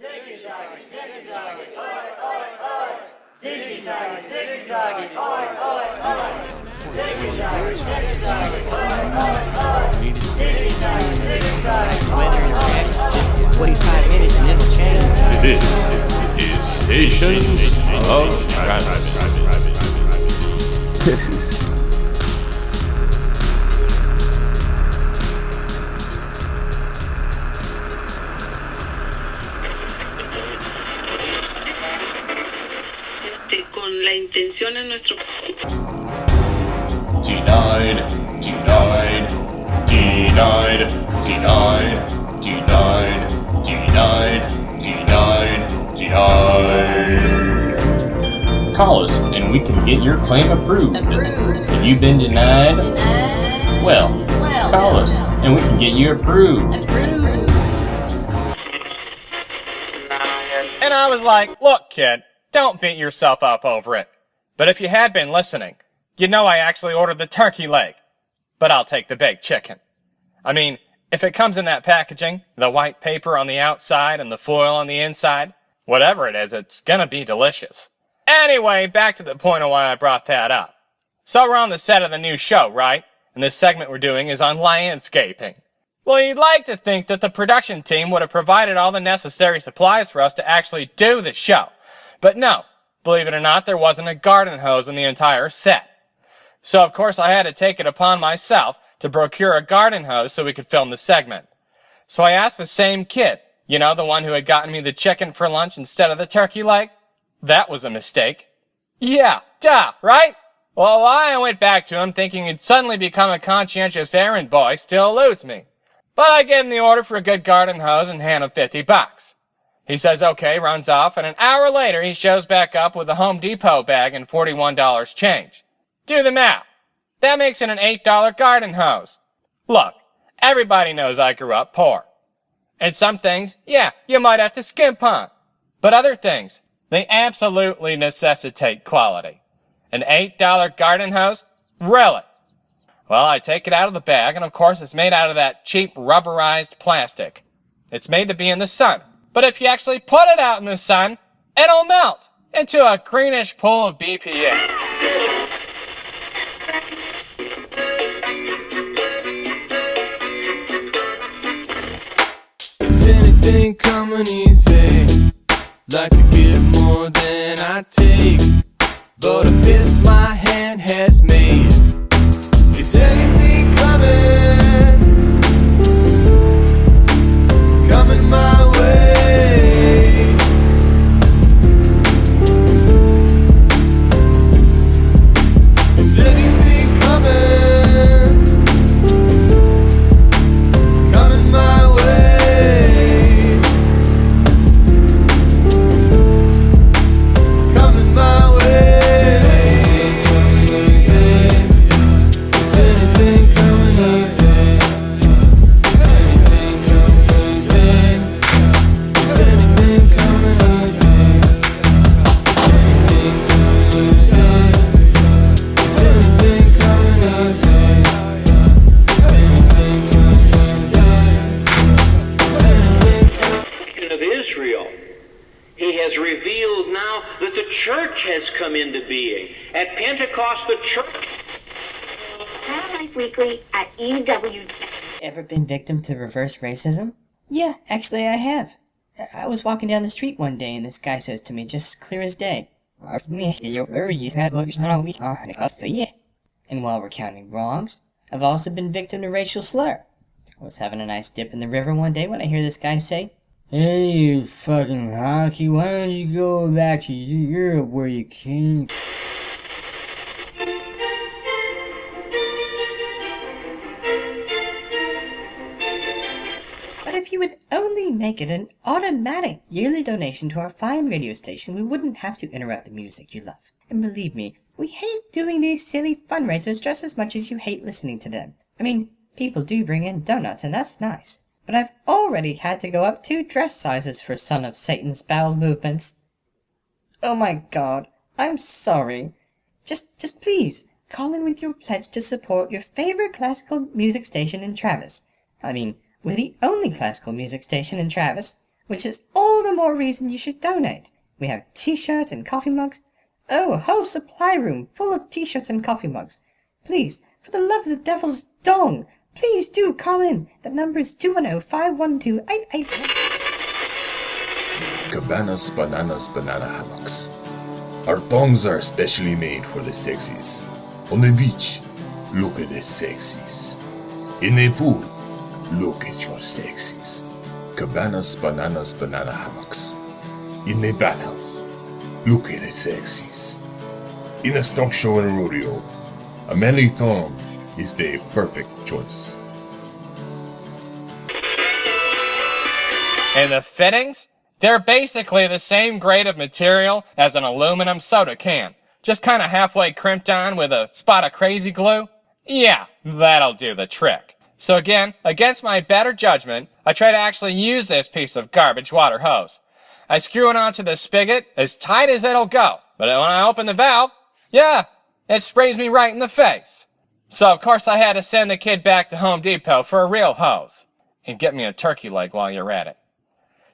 Ziggy-zaggy, ziggy-zaggy, oi, oi, oi. Ziggy-zaggy, ziggy-zaggy, oi, oi, oi. Ziggy-zaggy, ziggy-zaggy, oi, oi, oi. Ziggy-zaggy, ziggy-zaggy, oi, oi, oi. 45 minutes and it'll change. This is Stations of Travis. Con la intención en nuestro... Denied, denied, denied, denied, denied, denied, denied, denied. Call us and we can get your claim approved. Have you been denied? Well, call us and we can get you approved. And I was like, look, kid, don't beat yourself up over it. But if you had been listening, you'd know I actually ordered the turkey leg. But I'll take the baked chicken. I mean, if it comes in that packaging, the white paper on the outside and the foil on the inside, whatever it is, it's gonna be delicious. Anyway, back to the point of why I brought that up. So we're on the set of the new show, right? And this segment we're doing is on landscaping. Well, you'd like to think that the production team would have provided all the necessary supplies for us to actually do the show. But no, believe it or not, there wasn't a garden hose in the entire set. So of course I had to take it upon myself to procure a garden hose so we could film the segment. So I asked the same kid, you know, the one who had gotten me the chicken for lunch instead of the turkey leg. That was a mistake. Yeah, duh, right? Well, why I went back to him thinking he'd suddenly become a conscientious errand boy still eludes me. But I gave him the order for a good garden hose and hand him $50. He says okay, runs off, and an hour later he shows back up with a Home Depot bag and $41 change. Do the math. That makes it an $8 garden hose. Look, everybody knows I grew up poor. And some things, yeah, you might have to skimp on. But other things, they absolutely necessitate quality. An $8 garden hose? Really? Well, I take it out of the bag, and of course it's made out of that cheap rubberized plastic. It's made to be in the sun. But if you actually put it out in the sun, it'll melt into a greenish pool of BPA. Is anything coming easy? Like to give more than I take, but a fist my hand has made. Is anything coming? Coming my way? Is anything coming? Coming my way? Coming my way? Is anything coming easy? Is anything coming easy? Is anything coming easy? Is anything coming easy? Is anything coming easy? Is anything coming easy? Is anything Of Israel. He has revealed now that the church has come into being. At Pentecost, the church... Life Weekly at EW. Ever been victim to reverse racism? Yeah, actually I have. I was walking down the street one day and this guy says to me, just clear as day, and while we're counting wrongs, I've also been victim to racial slur. I was having a nice dip in the river one day when I hear this guy say, "Hey, you fucking hockey, why don't you go back to Europe where you came from?" But if you would only make it an automatic yearly donation to our fine radio station, we wouldn't have to interrupt the music you love. And believe me, we hate doing these silly fundraisers just as much as you hate listening to them. I mean, people do bring in donuts, and that's nice. But I've already had to go up 2 dress sizes for Son of Satan's bowel movements. Oh my god, I'm sorry. Just please, call in with your pledge to support your favorite classical music station in Travis. I mean, we're the only classical music station in Travis. which is all the more reason you should donate. We have t-shirts and coffee mugs. Oh, a whole supply room full of t-shirts and coffee mugs. Please, for the love of the devil's dong, please do call in. The number is 210-512-8881. Cabana's banana hammocks. Our thongs are specially made for the sexies. On the beach, look at the sexies. In a pool, look at your sexies. Cabana's banana hammocks. In a bathhouse, look at the sexies. In a stock show and a rodeo, a manly thong is the perfect choice. And the fittings? They're basically the same grade of material as an aluminum soda can, just kind of halfway crimped on with a spot of crazy glue. Yeah, that'll do the trick. So again, against my better judgment, I try to actually use this piece of garbage water hose. I screw it onto the spigot as tight as it'll go, but when I open the valve, yeah, it sprays me right in the face. So of course I had to send the kid back to Home Depot for a real hose. And get me a turkey leg while you're at it.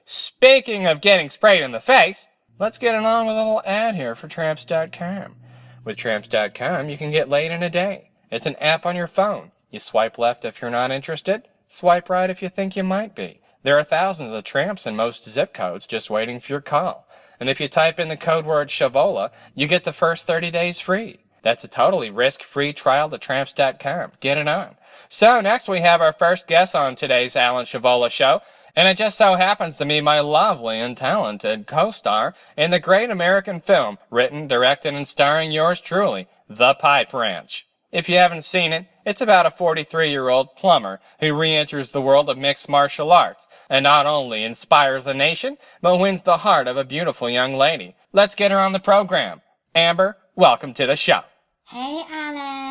Speaking of getting sprayed in the face, let's get it on with a little ad here for Tramps.com. With Tramps.com, you can get laid in a day. It's an app on your phone. You swipe left if you're not interested, swipe right if you think you might be. There are thousands of tramps in most zip codes just waiting for your call. And if you type in the code word Shavolla, you get the first 30 days free. That's a totally risk-free trial to Tramps.com. Get it on. So next we have our first guest on today's Alan Shavolla Show. And it just so happens to be my lovely and talented co-star in the great American film, written, directed, and starring yours truly, The Pipe Ranch. If you haven't seen it, it's about a 43-year-old plumber who re-enters the world of mixed martial arts, and not only inspires the nation, but wins the heart of a beautiful young lady. Let's get her on the program. Amber, welcome to the show. Hey, Alan.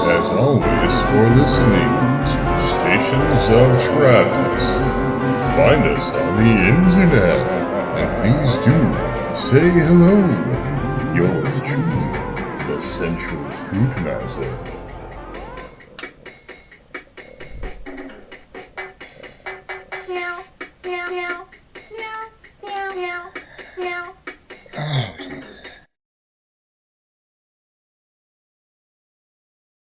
As always, for listening to Stations of Travis. Find us on the internet, and please do say hello. Yours truly, the Central Scrutinizer.